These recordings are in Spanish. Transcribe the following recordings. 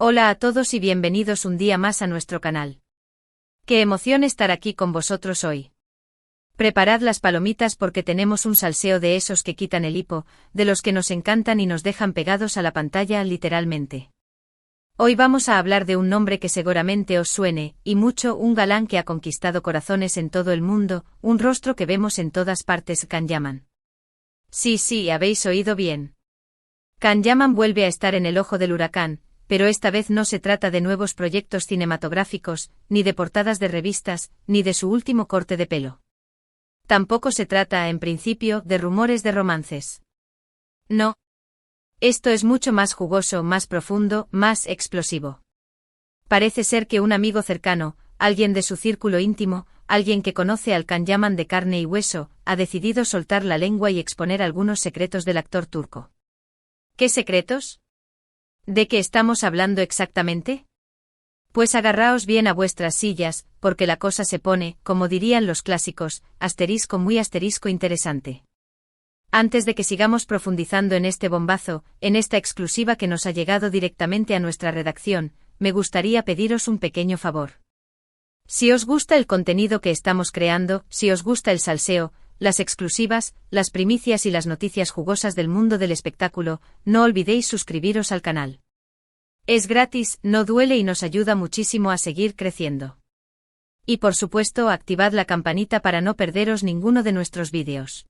Hola a todos y bienvenidos un día más a nuestro canal. Qué emoción estar aquí con vosotros hoy. Preparad las palomitas porque tenemos un salseo de esos que quitan el hipo, de los que nos encantan y nos dejan pegados a la pantalla literalmente. Hoy vamos a hablar de un nombre que seguramente os suene, y mucho, un galán que ha conquistado corazones en todo el mundo, un rostro que vemos en todas partes, Can Yaman. Sí, habéis oído bien. Can Yaman vuelve a estar en el ojo del huracán, pero esta vez no se trata de nuevos proyectos cinematográficos, ni de portadas de revistas, ni de su último corte de pelo. Tampoco se trata, en principio, de rumores de romances. No. Esto es mucho más jugoso, más profundo, más explosivo. Parece ser que un amigo cercano, alguien de su círculo íntimo, alguien que conoce al Can Yaman de carne y hueso, ha decidido soltar la lengua y exponer algunos secretos del actor turco. ¿Qué secretos? ¿De qué estamos hablando exactamente? Pues agarraos bien a vuestras sillas, porque la cosa se pone, como dirían los clásicos, muy interesante. Antes de que sigamos profundizando en este bombazo, en esta exclusiva que nos ha llegado directamente a nuestra redacción, me gustaría pediros un pequeño favor. Si os gusta el contenido que estamos creando, si os gusta el salseo, las exclusivas, las primicias y las noticias jugosas del mundo del espectáculo, no olvidéis suscribiros al canal. Es gratis, no duele y nos ayuda muchísimo a seguir creciendo. Y por supuesto, activad la campanita para no perderos ninguno de nuestros vídeos.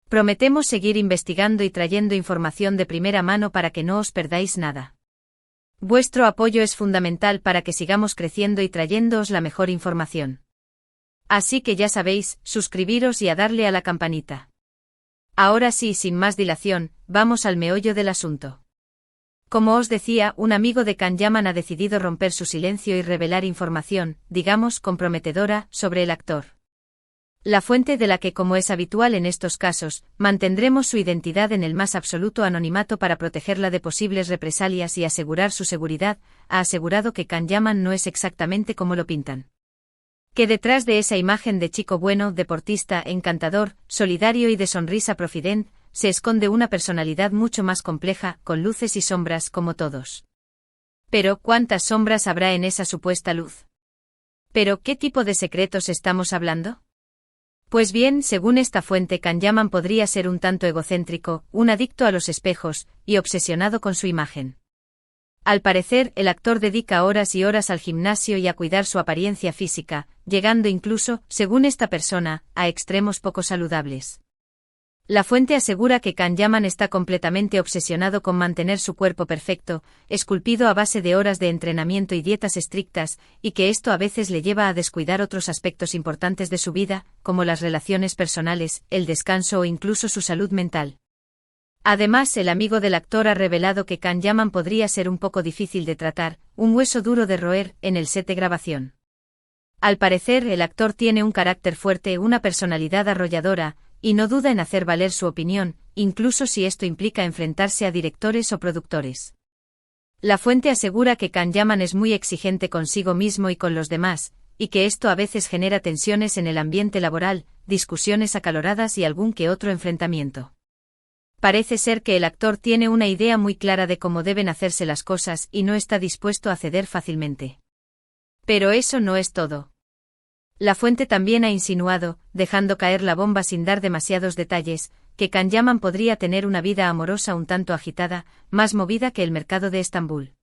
Prometemos seguir investigando y trayendo información de primera mano para que no os perdáis nada. Vuestro apoyo es fundamental para que sigamos creciendo y trayéndoos la mejor información. Así que ya sabéis, suscribiros y a darle a la campanita. Ahora sí, sin más dilación, vamos al meollo del asunto. Como os decía, un amigo de Can Yaman ha decidido romper su silencio y revelar información, digamos, comprometedora, sobre el actor. La fuente de la que, como es habitual en estos casos, mantendremos su identidad en el más absoluto anonimato para protegerla de posibles represalias y asegurar su seguridad, ha asegurado que Can Yaman no es exactamente como lo pintan. Que detrás de esa imagen de chico bueno, deportista, encantador, solidario y de sonrisa profident, se esconde una personalidad mucho más compleja, con luces y sombras como todos. Pero, ¿cuántas sombras habrá en esa supuesta luz? ¿Pero qué tipo de secretos estamos hablando? Pues bien, según esta fuente, Can Yaman podría ser un tanto egocéntrico, un adicto a los espejos, y obsesionado con su imagen. Al parecer, el actor dedica horas y horas al gimnasio y a cuidar su apariencia física, llegando incluso, según esta persona, a extremos poco saludables. La fuente asegura que Can Yaman está completamente obsesionado con mantener su cuerpo perfecto, esculpido a base de horas de entrenamiento y dietas estrictas, y que esto a veces le lleva a descuidar otros aspectos importantes de su vida, como las relaciones personales, el descanso o incluso su salud mental. Además, el amigo del actor ha revelado que Can Yaman podría ser un poco difícil de tratar, un hueso duro de roer, en el set de grabación. Al parecer, el actor tiene un carácter fuerte, una personalidad arrolladora, y no duda en hacer valer su opinión, incluso si esto implica enfrentarse a directores o productores. La fuente asegura que Can Yaman es muy exigente consigo mismo y con los demás, y que esto a veces genera tensiones en el ambiente laboral, discusiones acaloradas y algún que otro enfrentamiento. Parece ser que el actor tiene una idea muy clara de cómo deben hacerse las cosas y no está dispuesto a ceder fácilmente. Pero eso no es todo. La fuente también ha insinuado, dejando caer la bomba sin dar demasiados detalles, que Can Yaman podría tener una vida amorosa un tanto agitada, más movida que el mercado de Estambul.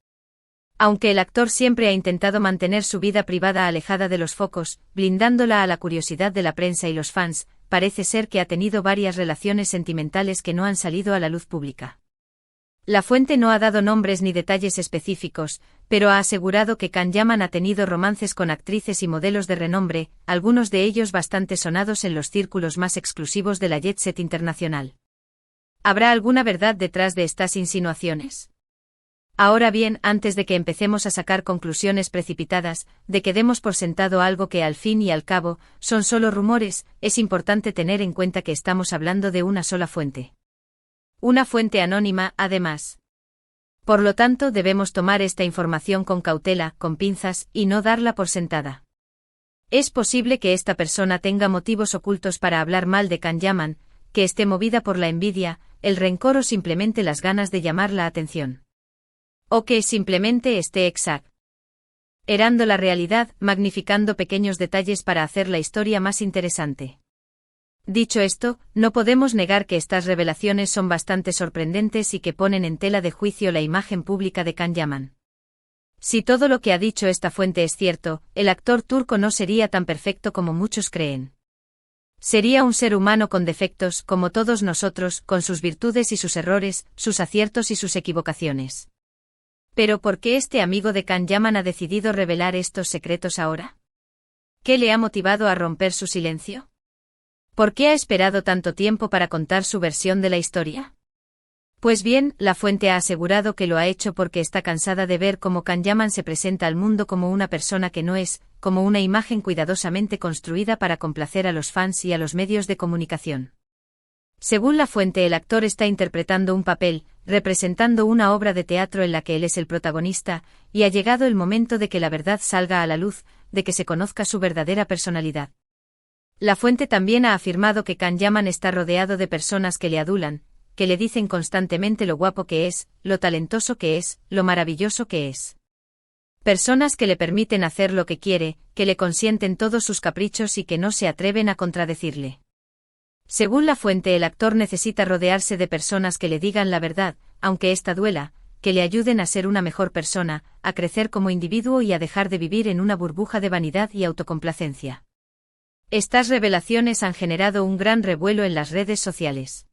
Aunque el actor siempre ha intentado mantener su vida privada alejada de los focos, blindándola a la curiosidad de la prensa y los fans, parece ser que ha tenido varias relaciones sentimentales que no han salido a la luz pública. La fuente no ha dado nombres ni detalles específicos, pero ha asegurado que Can Yaman ha tenido romances con actrices y modelos de renombre, algunos de ellos bastante sonados en los círculos más exclusivos de la jet set internacional. ¿Habrá alguna verdad detrás de estas insinuaciones? Ahora bien, antes de que empecemos a sacar conclusiones precipitadas, de que demos por sentado algo que al fin y al cabo son solo rumores, es importante tener en cuenta que estamos hablando de una sola fuente. Una fuente anónima, además. Por lo tanto, debemos tomar esta información con cautela, con pinzas, y no darla por sentada. Es posible que esta persona tenga motivos ocultos para hablar mal de Can Yaman, que esté movida por la envidia, el rencor o simplemente las ganas de llamar la atención. O que simplemente esté exagerando la realidad, magnificando pequeños detalles para hacer la historia más interesante. Dicho esto, no podemos negar que estas revelaciones son bastante sorprendentes y que ponen en tela de juicio la imagen pública de Can Yaman. Si todo lo que ha dicho esta fuente es cierto, el actor turco no sería tan perfecto como muchos creen. Sería un ser humano con defectos, como todos nosotros, con sus virtudes y sus errores, sus aciertos y sus equivocaciones. Pero ¿por qué este amigo de Can Yaman ha decidido revelar estos secretos ahora? ¿Qué le ha motivado a romper su silencio? ¿Por qué ha esperado tanto tiempo para contar su versión de la historia? Pues bien, la fuente ha asegurado que lo ha hecho porque está cansada de ver cómo Can Yaman se presenta al mundo como una persona que no es, como una imagen cuidadosamente construida para complacer a los fans y a los medios de comunicación. Según la fuente, el actor está interpretando un papel, representando una obra de teatro en la que él es el protagonista, y ha llegado el momento de que la verdad salga a la luz, de que se conozca su verdadera personalidad. La fuente también ha afirmado que Can Yaman está rodeado de personas que le adulan, que le dicen constantemente lo guapo que es, lo talentoso que es, lo maravilloso que es. Personas que le permiten hacer lo que quiere, que le consienten todos sus caprichos y que no se atreven a contradecirle. Según la fuente, el actor necesita rodearse de personas que le digan la verdad, aunque ésta duela, que le ayuden a ser una mejor persona, a crecer como individuo y a dejar de vivir en una burbuja de vanidad y autocomplacencia. Estas revelaciones han generado un gran revuelo en las redes sociales.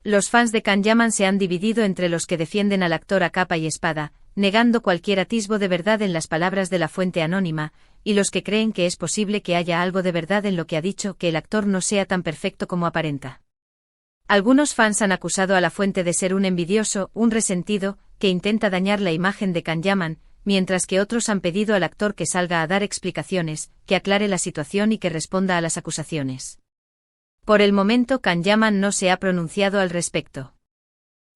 Los fans de Can Yaman se han dividido entre los que defienden al actor a capa y espada, negando cualquier atisbo de verdad en las palabras de la fuente anónima, y los que creen que es posible que haya algo de verdad en lo que ha dicho, que el actor no sea tan perfecto como aparenta. Algunos fans han acusado a la fuente de ser un envidioso, un resentido, que intenta dañar la imagen de Can Yaman, mientras que otros han pedido al actor que salga a dar explicaciones, que aclare la situación y que responda a las acusaciones. Por el momento, Can Yaman no se ha pronunciado al respecto.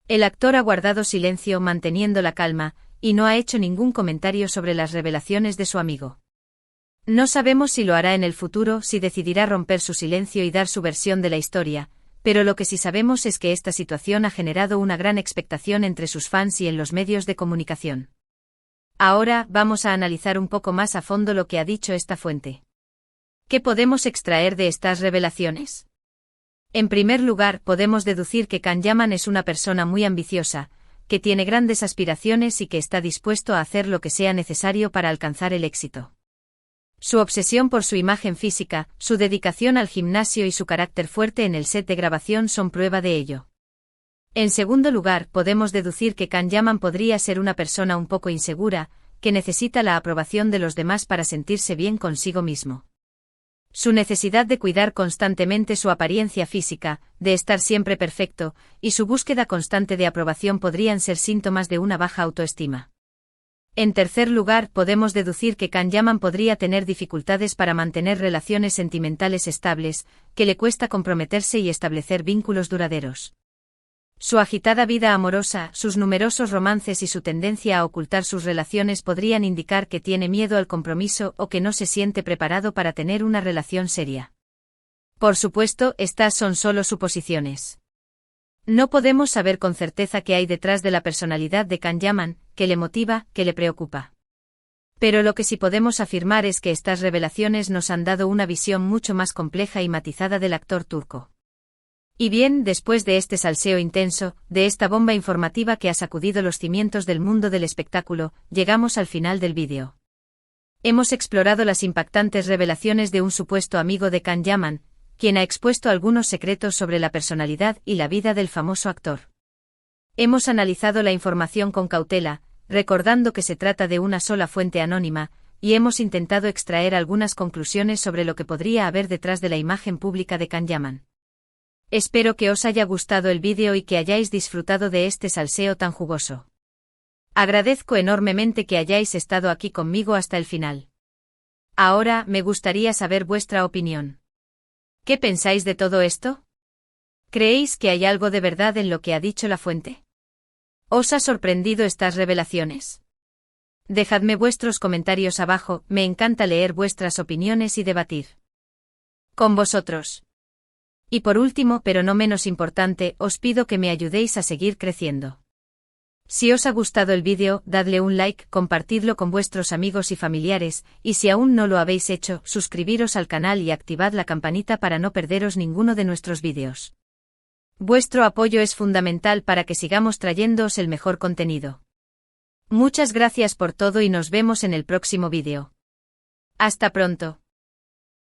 El actor ha guardado silencio manteniendo la calma, y no ha hecho ningún comentario sobre las revelaciones de su amigo. No sabemos si lo hará en el futuro, si decidirá romper su silencio y dar su versión de la historia, pero lo que sí sabemos es que esta situación ha generado una gran expectación entre sus fans y en los medios de comunicación. Ahora, vamos a analizar un poco más a fondo lo que ha dicho esta fuente. ¿Qué podemos extraer de estas revelaciones? En primer lugar, podemos deducir que Can Yaman es una persona muy ambiciosa, que tiene grandes aspiraciones y que está dispuesto a hacer lo que sea necesario para alcanzar el éxito. Su obsesión por su imagen física, su dedicación al gimnasio y su carácter fuerte en el set de grabación son prueba de ello. En segundo lugar, podemos deducir que Can Yaman podría ser una persona un poco insegura, que necesita la aprobación de los demás para sentirse bien consigo mismo. Su necesidad de cuidar constantemente su apariencia física, de estar siempre perfecto, y su búsqueda constante de aprobación podrían ser síntomas de una baja autoestima. En tercer lugar, podemos deducir que Can Yaman podría tener dificultades para mantener relaciones sentimentales estables, que le cuesta comprometerse y establecer vínculos duraderos. Su agitada vida amorosa, sus numerosos romances y su tendencia a ocultar sus relaciones podrían indicar que tiene miedo al compromiso o que no se siente preparado para tener una relación seria. Por supuesto, estas son solo suposiciones. No podemos saber con certeza qué hay detrás de la personalidad de Can Yaman, qué le motiva, qué le preocupa. Pero lo que sí podemos afirmar es que estas revelaciones nos han dado una visión mucho más compleja y matizada del actor turco. Y bien, después de este salseo intenso, de esta bomba informativa que ha sacudido los cimientos del mundo del espectáculo, llegamos al final del vídeo. Hemos explorado las impactantes revelaciones de un supuesto amigo de Can Yaman, quien ha expuesto algunos secretos sobre la personalidad y la vida del famoso actor. Hemos analizado la información con cautela, recordando que se trata de una sola fuente anónima, y hemos intentado extraer algunas conclusiones sobre lo que podría haber detrás de la imagen pública de Can Yaman. Espero que os haya gustado el vídeo y que hayáis disfrutado de este salseo tan jugoso. Agradezco enormemente que hayáis estado aquí conmigo hasta el final. Ahora, me gustaría saber vuestra opinión. ¿Qué pensáis de todo esto? ¿Creéis que hay algo de verdad en lo que ha dicho la fuente? ¿Os ha sorprendido estas revelaciones? Dejadme vuestros comentarios abajo, me encanta leer vuestras opiniones y debatir con vosotros. Y por último, pero no menos importante, os pido que me ayudéis a seguir creciendo. Si os ha gustado el vídeo, dadle un like, compartidlo con vuestros amigos y familiares, y si aún no lo habéis hecho, suscribiros al canal y activad la campanita para no perderos ninguno de nuestros vídeos. Vuestro apoyo es fundamental para que sigamos trayéndoos el mejor contenido. Muchas gracias por todo y nos vemos en el próximo vídeo. Hasta pronto.